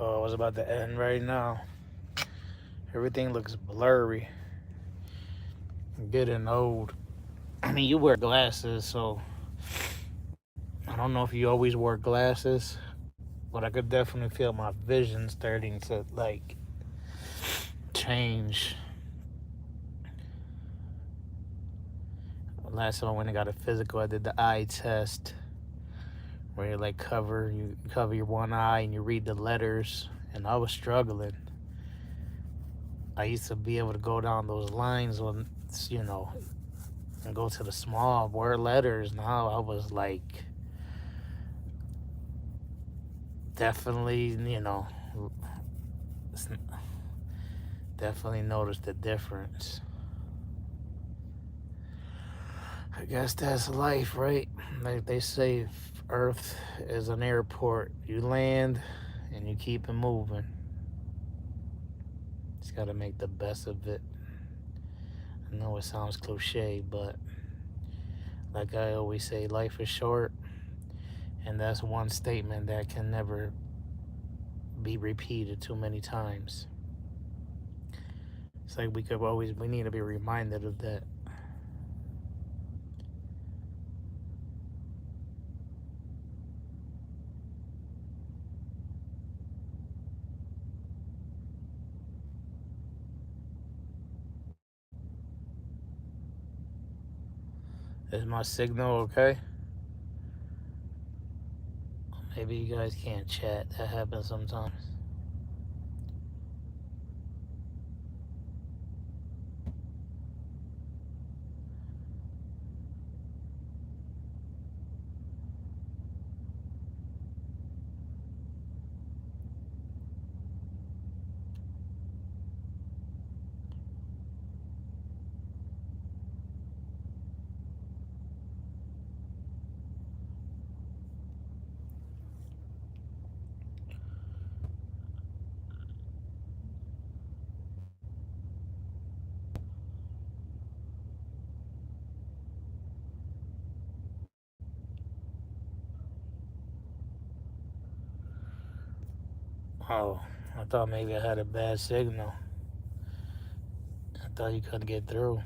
Oh, I was about to end right now. Everything looks blurry. I'm getting old. I mean, you wear glasses, so I don't know if you always wore glasses, but I could definitely feel my vision starting to like change. Last time I went and got a physical, I did the eye test where you cover your one eye and you read the letters, and I was struggling. I used to be able to go down those lines when and go to the small word letters. Now I was like definitely definitely noticed the difference. I guess that's life, right? Like they say, Earth is an airport. You land and you keep it moving. Just got to make the best of it. I know it sounds cliche, but like I always say, life is short, and that's one statement that can never be repeated too many times. It's like we need to be reminded of that. Is my signal okay? Maybe you guys can't chat. That happens sometimes. Oh, I thought maybe I had a bad signal. I thought you couldn't get through.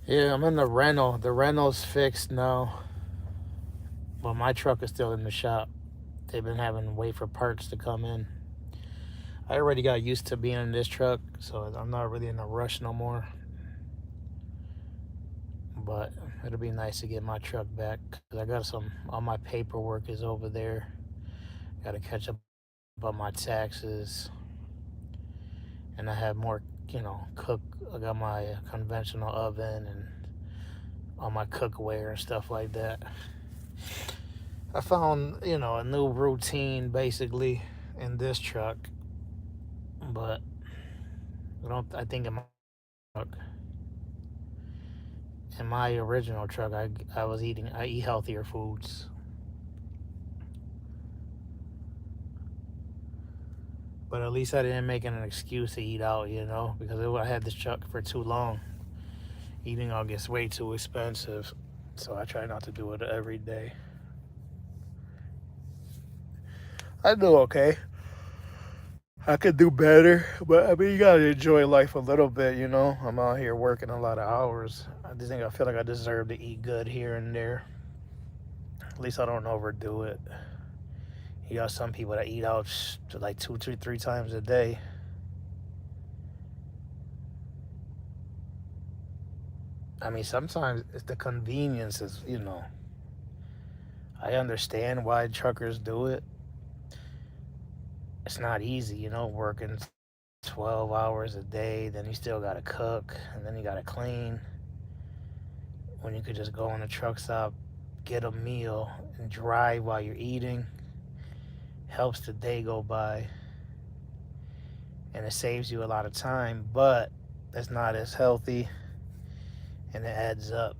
Yeah, I'm in the rental. The rental's fixed now, but my truck is still in the shop. They've been having to wait for parts to come in. I already got used to being in this truck, so I'm not really in a rush no more. But it'll be nice to get my truck back because I got all my paperwork is over there. Got to catch up on my taxes, and I have more, cook. I got my conventional oven and all my cookware and stuff like that. I found, a new routine basically in this truck, but I think in my truck, in my original truck, I eat healthier foods. But at least I didn't make it an excuse to eat out, because I had this truck for too long. Eating out gets way too expensive, so I try not to do it every day. I do okay. I could do better, but I mean, you gotta enjoy life a little bit. I'm out here working a lot of hours. I feel like I deserve to eat good here and there. At least I don't overdo it. You got some people that eat out like two, three times a day. I mean, sometimes it's the convenience is, I understand why truckers do it. It's not easy, working 12 hours a day, then you still got to cook, and then you got to clean. When you could just go on the truck stop, get a meal, and drive while you're eating, helps the day go by, and it saves you a lot of time, but it's not as healthy, and it adds up.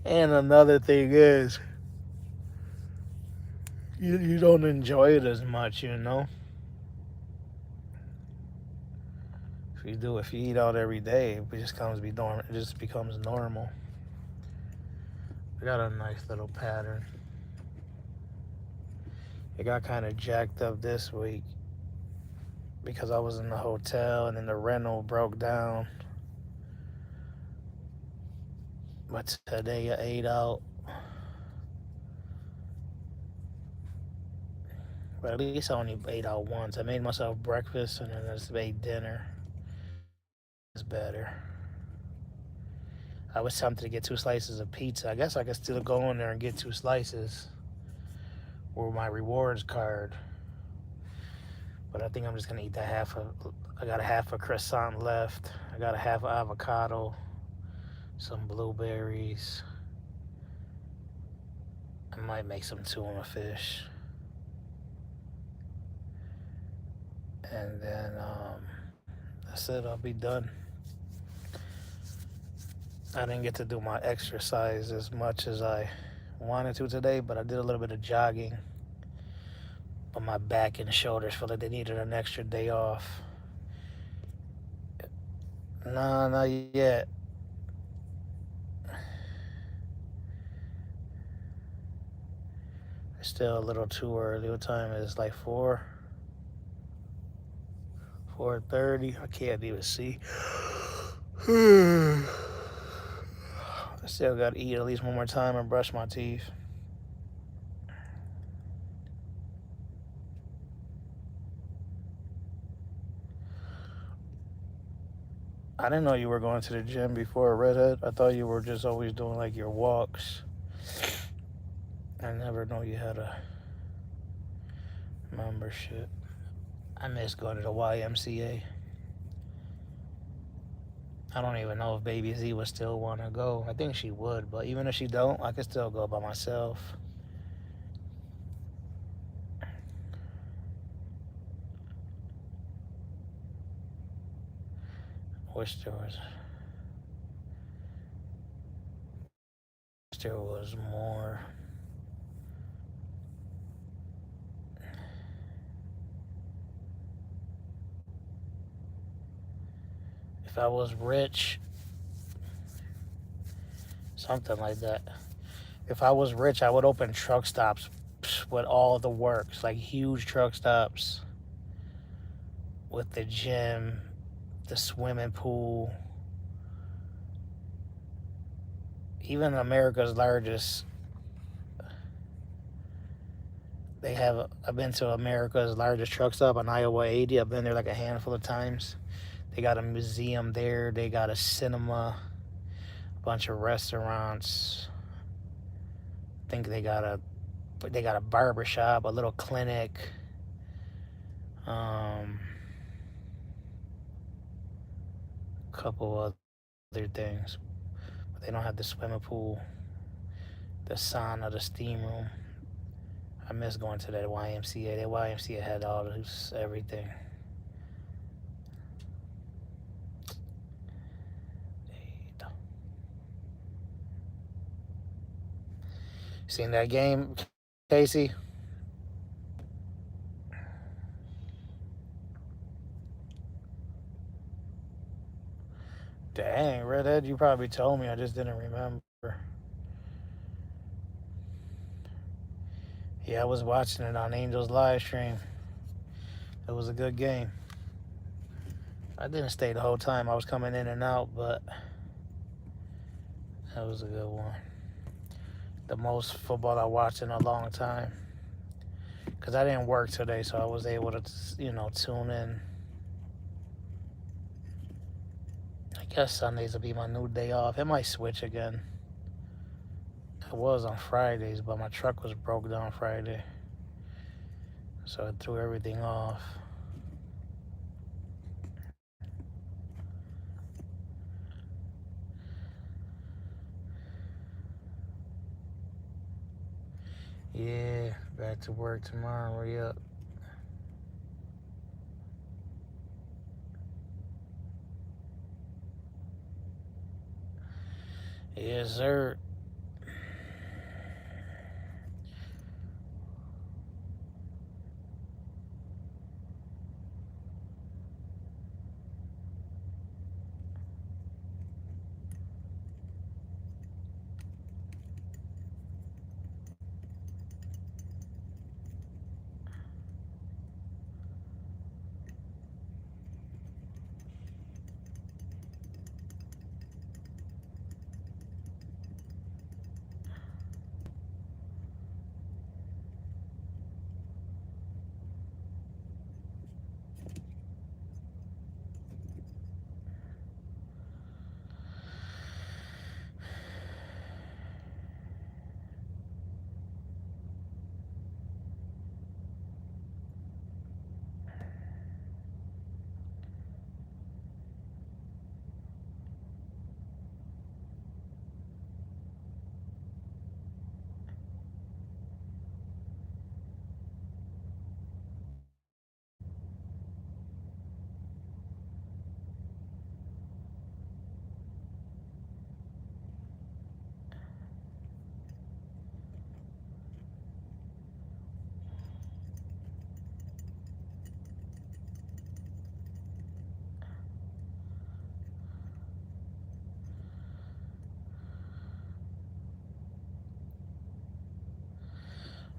And another thing is, you don't enjoy it as much, If you eat out every day, it just becomes normal. I got a nice little pattern. It got kind of jacked up this week because I was in the hotel and then the rental broke down. But today I ate out. But at least I only ate out once. I made myself breakfast and then I just ate dinner. It's better. I was tempted to get 2 slices of pizza. I guess I could still go in there and get 2 slices with my rewards card. But I think I'm just gonna eat I got a half a croissant left. I got a half of avocado, some blueberries. I might make some tuna fish. And then that's it, I'll be done. I didn't get to do my exercise as much as I wanted to today, but I did a little bit of jogging. But my back and shoulders feel like they needed an extra day off. Nah, not yet. It's still a little too early. What time is it? Like 4:30. I can't even see. I still got to eat at least one more time and brush my teeth. I didn't know you were going to the gym before, Redhead. I thought you were just always doing like your walks. I never know you had a membership. I miss going to the YMCA. I don't even know if Baby Z would still want to go. I think she would, but even if she don't, I could still go by myself. Wish there was more. If I was rich, something like that. If I was rich, I would open truck stops with all the works, like huge truck stops with the gym, the swimming pool, even America's largest. I've been to America's largest truck stop on Iowa 80. I've been there like a handful of times. They got a museum there. They got a cinema, a bunch of restaurants. I think they got a barber shop, a little clinic. Couple other things. But they don't have the swimming pool, the sauna, the steam room. I miss going to that YMCA. That YMCA had everything. Seen that game, Casey? Dang, Redhead, you probably told me. I just didn't remember. Yeah, I was watching it on Angel's live stream. It was a good game. I didn't stay the whole time. I was coming in and out, but that was a good one. The most football I watched in a long time. Because I didn't work today, so I was able to, tune in. Guess Sundays will be my new day off. It might switch again. It was on Fridays, but my truck was broke down Friday, so it threw everything off. Yeah, back to work tomorrow. Hurry up. Yes, sir.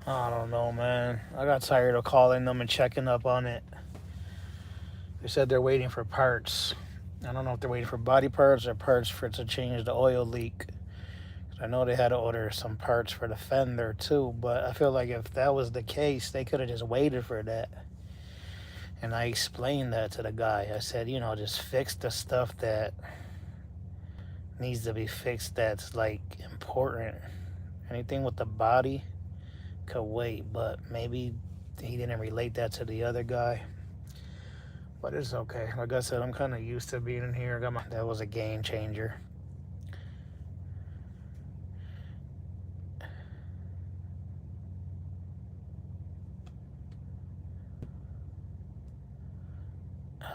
I don't know, man. I got tired of calling them and checking up on it. They said they're waiting for parts. I don't know if they're waiting for body parts or parts for to change the oil leak. I know they had to order some parts for the fender too, but I feel like if that was the case, they could have just waited for that. And I explained that to the guy. I said, just fix the stuff that needs to be fixed that's like important. Anything with the body could wait, but maybe he didn't relate that to the other guy. But it's okay. Like I said, I'm kind of used to being in here. That was a game changer.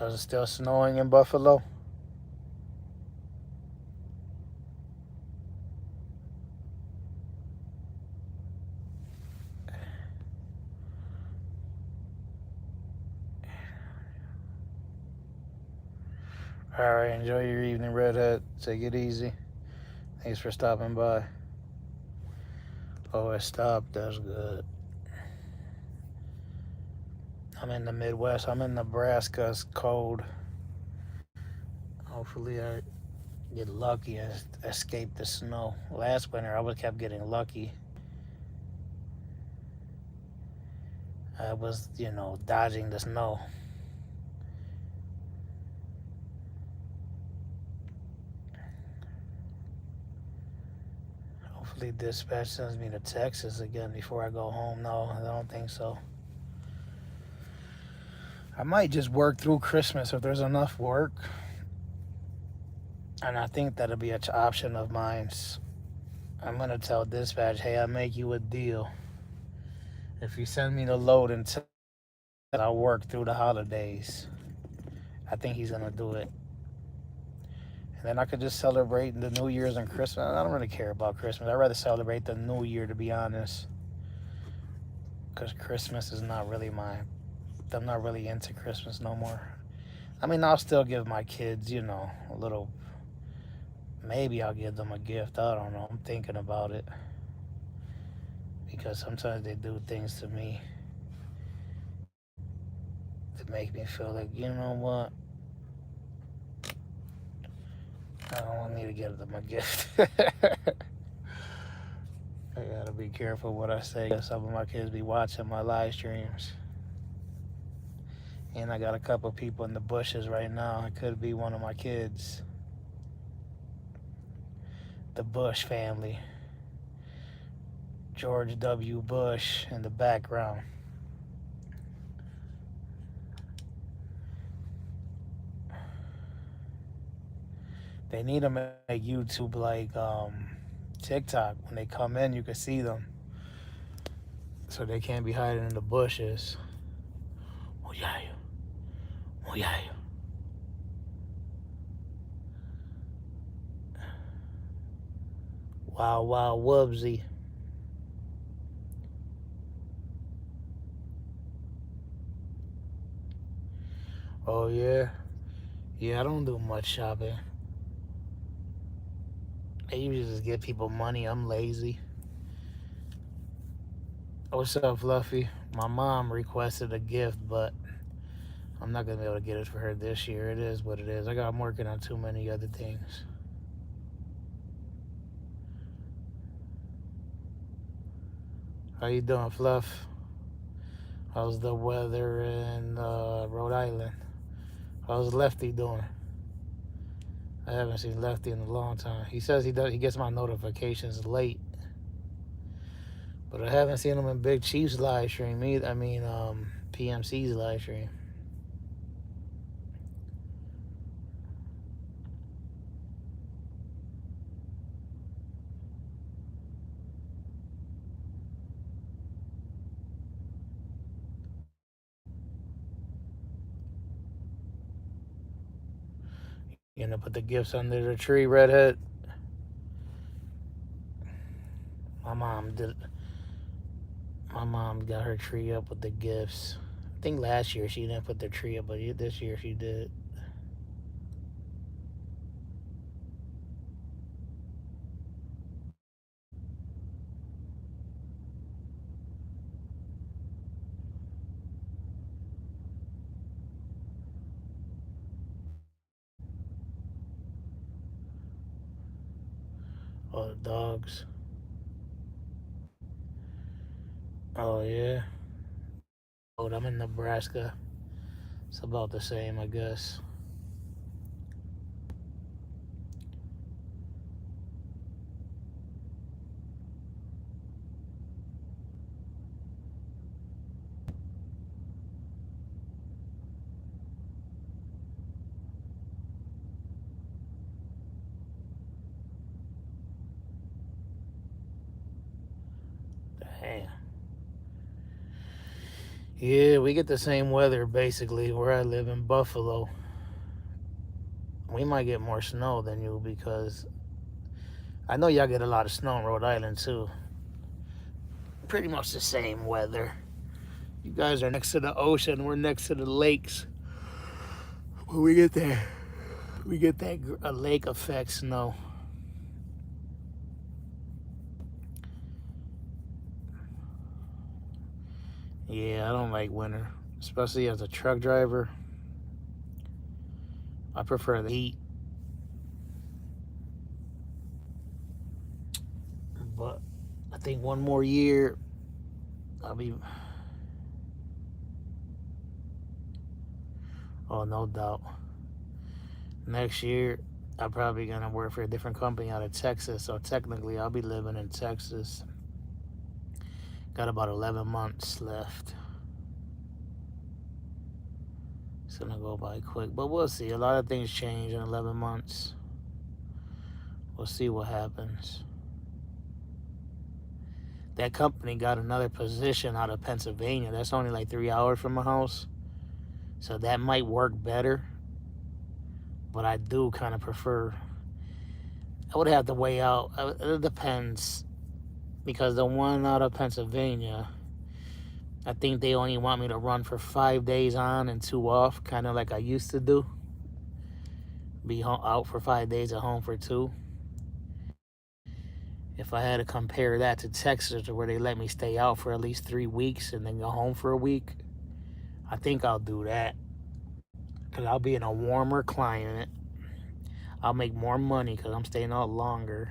Is it still snowing in Buffalo? All right, enjoy your evening, Redhead. Take it easy. Thanks for stopping by. Oh, it stopped. That's good. I'm in the Midwest. I'm in Nebraska. It's cold. Hopefully, I get lucky and escape the snow. Last winter, I would kept getting lucky. I was, dodging the snow. Hopefully, dispatch sends me to Texas again before I go home. No, I don't think so. I might just work through Christmas if there's enough work. And I think that'll be an option of mine. I'm going to tell dispatch, hey, I'll make you a deal. If you send me the load until I'll work through the holidays. I think he's going to do it. And then I could just celebrate the New Year's and Christmas. I don't really care about Christmas. I'd rather celebrate the New Year, to be honest. Because Christmas is not really I'm not really into Christmas no more. I mean, I'll still give my kids, a little. Maybe I'll give them a gift. I don't know. I'm thinking about it. Because sometimes they do things to me that make me feel like, you know what? I don't need to give them a gift. I gotta be careful what I say. Some of my kids be watching my live streams. And I got a couple people in the bushes right now. It could be one of my kids. the Bush family. George W. Bush in the background. They need to make YouTube like TikTok. When they come in, you can see them. So they can't be hiding in the bushes. Oh yeah. Oh yeah. Wow, wow, wubsy. Oh yeah. Yeah, I don't do much shopping. I usually just give people money. I'm lazy. What's up, Fluffy? My mom requested a gift, but I'm not gonna be able to get it for her this year. It is what it is. I'm working on too many other things. How you doing, Fluff? How's the weather in Rhode Island? How's Lefty doing? I haven't seen Lefty in a long time. He says he gets my notifications late, but I haven't seen him in Big Chief's live stream either. I mean, PMC's live stream. You know, put the gifts under the tree, Redhead. My mom did. My mom got her tree up with the gifts. I think last year she didn't put the tree up, but this year she did. Oh, the dogs. Oh yeah. Oh, I'm in Nebraska. It's about the same, I guess. Damn. Yeah, we get the same weather basically where I live in Buffalo. We might get more snow than you because I know y'all get a lot of snow in Rhode Island too. Pretty much the same weather. You guys are next to the ocean, we're next to the lakes. When we get there, we get that lake effect snow. Yeah, I don't like winter, especially as a truck driver. I prefer the heat. But I think one more year, I'll be. Oh, no doubt. Next year, I'm probably gonna work for a different company out of Texas. So technically, I'll be living in Texas. Got about 11 months left. It's gonna go by quick, but we'll see. A lot of things change in 11 months. We'll see what happens. That company got another position out of Pennsylvania. That's only like 3 hours from my house. So that might work better. But I do kind of prefer. I would have to weigh out. It depends. Because the one out of Pennsylvania, I think they only want me to run for 5 days on and 2 off, kind of like I used to do. Be out for 5 days, at home for 2. If I had to compare that to Texas, where they let me stay out for at least 3 weeks and then go home for a week, I think I'll do that. Because I'll be in a warmer climate. I'll make more money because I'm staying out longer.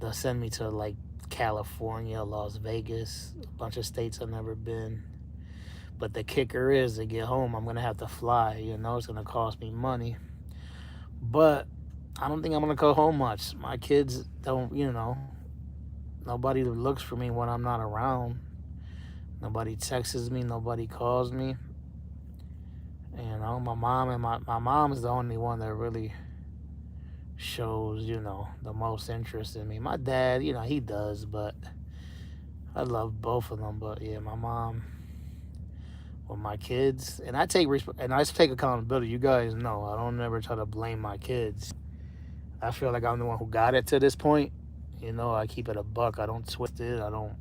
They'll send me to like California, Las Vegas, a bunch of states I've never been. But the kicker is to get home, I'm going to have to fly. You know, it's going to cost me money. But I don't think I'm gonna go home much. My kids don't, nobody looks for me when I'm not around. Nobody texts me. Nobody calls me. My mom and my mom is the only one that really shows, the most interest in me. My dad, he does, but I love both of them. But yeah, my mom with my kids, and I take accountability. You guys know I don't ever try to blame my kids. I feel like I'm the one who got it to this point. I keep it a buck. I don't twist it. I don't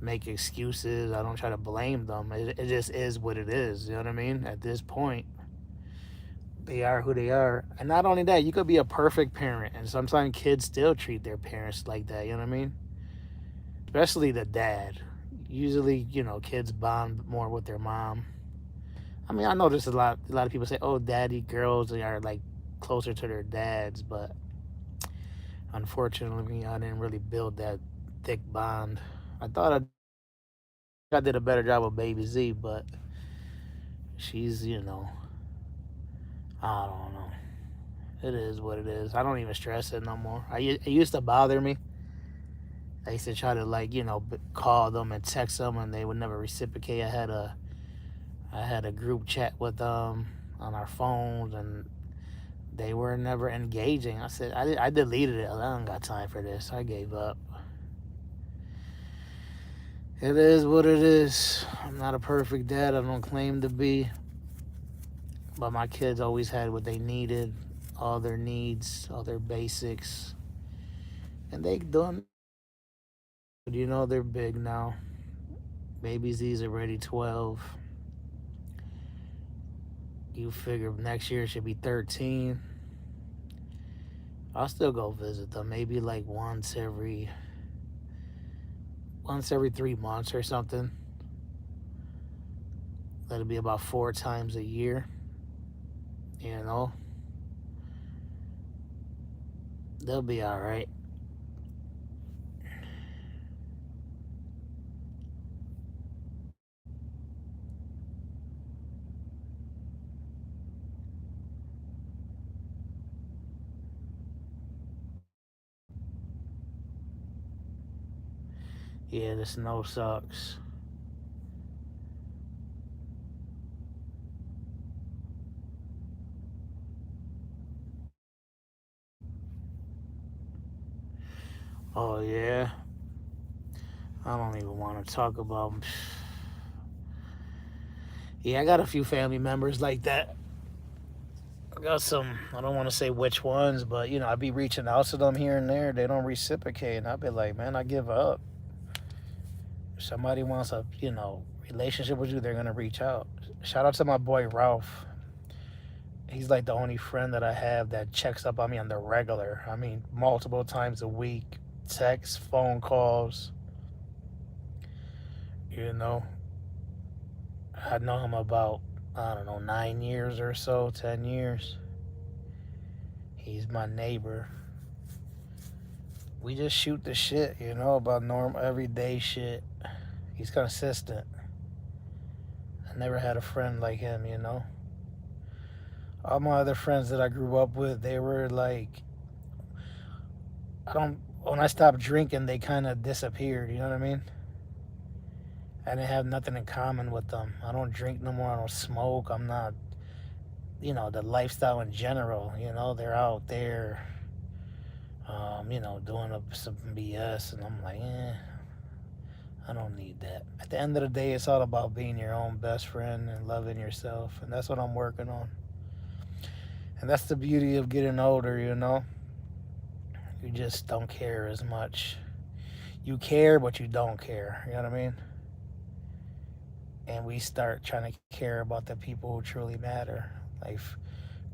make excuses. I don't try to blame them. It just is what it is. You know what I mean? At this point, they are who they are. And not only that, you could be a perfect parent, and sometimes kids still treat their parents like that. You know what I mean? Especially the dad. Usually, kids bond more with their mom. I mean, I know there's a lot of people say, "Oh, daddy girls are like closer to their dads," but unfortunately, I didn't really build that thick bond. I thought I did a better job with Baby Z, but she's, I don't know. It is what it is. I don't even stress it no more. It used to bother me. I used to try to call them and text them, and they would never reciprocate. I had a group chat with them on our phones, and they were never engaging. I said I deleted it. I don't got time for this. I gave up. It is what it is. I'm not a perfect dad. I don't claim to be, but my kids always had what they needed, all their needs, all their basics, and they done. They're big now. Baby Z's already 12. You figure next year should be 13. I'll still go visit them, maybe like once every 3 months or something. That'll be about 4 times a year. You know, they'll be all right. Yeah, the snow sucks. Oh yeah, I don't even want to talk about. Yeah, I got a few family members like that. I got some. I don't want to say which ones, but I be reaching out to them here and there. They don't reciprocate, and I be like, man, I give up. If somebody wants a relationship with you, they're gonna reach out. Shout out to my boy Ralph. He's like the only friend that I have that checks up on me on the regular. I mean, multiple times a week, texts, phone calls. You know, I know him about, I don't know, 9 years or so, 10 years. He's my neighbor. We just shoot the shit, about normal everyday shit. He's consistent. I never had a friend like him. All my other friends that I grew up with, they were like, when I stopped drinking, they kind of disappeared, you know what I mean? I didn't have nothing in common with them. I don't drink no more. I don't smoke. I'm not, the lifestyle in general, they're out there, doing some BS. And I'm like, I don't need that. At the end of the day, it's all about being your own best friend and loving yourself. And that's what I'm working on. And that's the beauty of getting older. You just don't care as much. You care, but you don't care. You know what I mean? And we start trying to care about the people who truly matter, like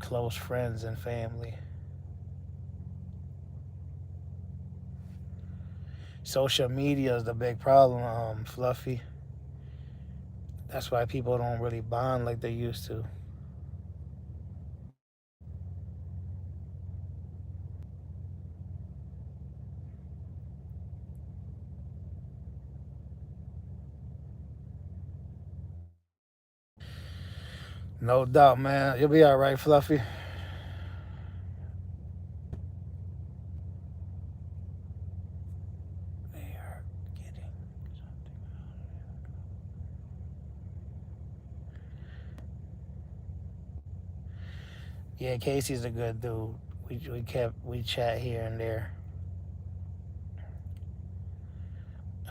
close friends and family. Social media is the big problem, Fluffy. That's why people don't really bond like they used to. No doubt, man. You'll be all right, Fluffy. Yeah, Casey's a good dude. We chat here and there.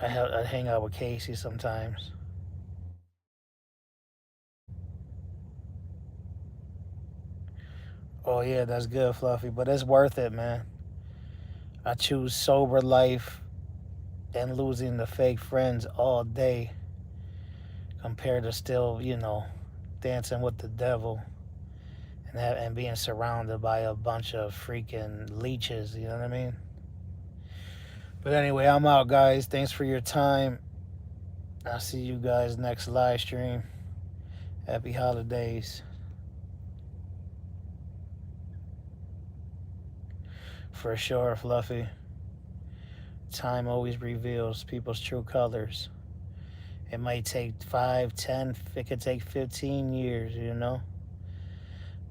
I hang out with Casey sometimes. Oh yeah, that's good, Fluffy. But it's worth it, man. I choose sober life and losing the fake friends all day compared to still, dancing with the devil and being surrounded by a bunch of freaking leeches. You know what I mean? But anyway, I'm out, guys. Thanks for your time. I'll see you guys next live stream. Happy holidays. For sure, Fluffy. Time always reveals people's true colors. It might take 5, 10, it could take 15 years,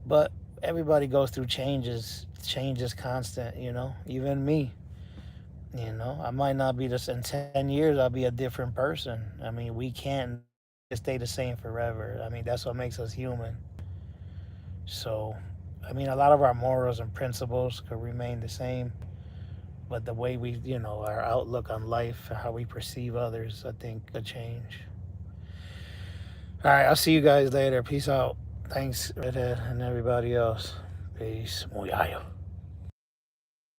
But everybody goes through changes. Change is constant, Even me, I might not be this in 10 years, I'll be a different person. I mean, we can't stay the same forever. I mean, that's what makes us human. So, I mean, a lot of our morals and principles could remain the same, but the way we, our outlook on life, how we perceive others, I think could change. All right, I'll see you guys later. Peace out. Thanks, Redhead, and everybody else. Peace. Muy